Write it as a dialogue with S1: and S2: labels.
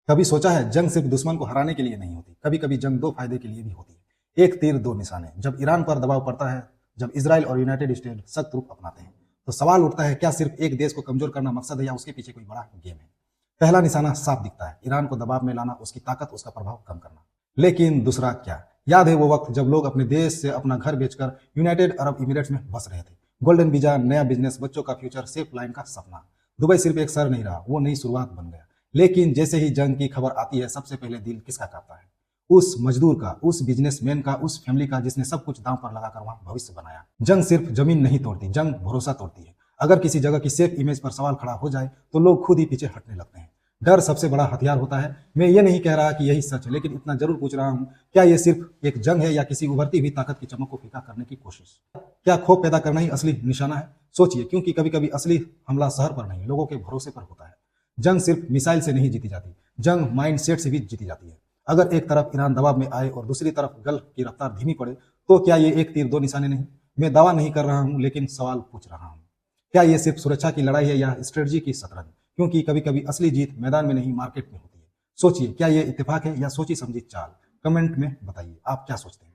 S1: कभी सोचा है जंग सिर्फ दुश्मन को हराने के लिए नहीं होती, कभी कभी जंग दो फायदे के लिए भी होती है। एक तीर दो निशाने। जब ईरान पर दबाव पड़ता है, जब इजराइल और यूनाइटेड स्टेट सख्त रूप अपनाते हैं, तो सवाल उठता है, क्या सिर्फ एक देश को कमजोर करना मकसद है या उसके पीछे कोई बड़ा गेम है। पहला निशाना साफ दिखता है, ईरान को दबाव में लाना, उसकी ताकत, उसका प्रभाव कम करना। लेकिन दूसरा क्या? याद है वो वक्त जब लोग अपने देश से अपना घर बेचकर यूनाइटेड अरब इमिरेट्स में बस रहे थे। गोल्डन वीजा, नया बिजनेस, बच्चों का फ्यूचर, सेफ लाइन का सपना। दुबई सिर्फ एक शहर नहीं रहा, वो नई शुरुआत बन गया। लेकिन जैसे ही जंग की खबर आती है, सबसे पहले दिल किसका कांपता है? उस मजदूर का, उस बिजनेसमैन का, उस फैमिली का जिसने सब कुछ दांव पर लगाकर वहां भविष्य बनाया। जंग सिर्फ जमीन नहीं तोड़ती, जंग भरोसा तोड़ती है। अगर किसी जगह की सेफ इमेज पर सवाल खड़ा हो जाए तो लोग खुद ही पीछे हटने लगते हैं। डर सबसे बड़ा हथियार होता है। मैं ये नहीं कह रहा कि यही सच है, लेकिन इतना जरूर पूछ रहा हूं, क्या ये सिर्फ एक जंग है या किसी उभरती हुई ताकत की चमक को फीका करने की कोशिश? क्या खौफ पैदा करना ही असली निशाना है? सोचिए, क्योंकि कभी कभी असली हमला शहर पर नहीं, लोगों के भरोसे पर होता है। जंग सिर्फ मिसाइल से नहीं जीती जाती, जंग माइंड सेट से भी जीती जाती है। अगर एक तरफ ईरान दबाव में आए और दूसरी तरफ गल्फ की रफ्तार धीमी पड़े, तो क्या ये एक तीर दो निशाने नहीं? मैं दावा नहीं कर रहा हूं, लेकिन सवाल पूछ रहा हूं, क्या ये सिर्फ सुरक्षा की लड़ाई है या स्ट्रेटजी की शतरंज? क्योंकि कभी कभी असली जीत मैदान में नहीं, मार्केट में होती है। सोचिए, क्या ये इत्तेफाक है या सोची समझी चाल? कमेंट में बताइए, आप क्या सोचते हैं?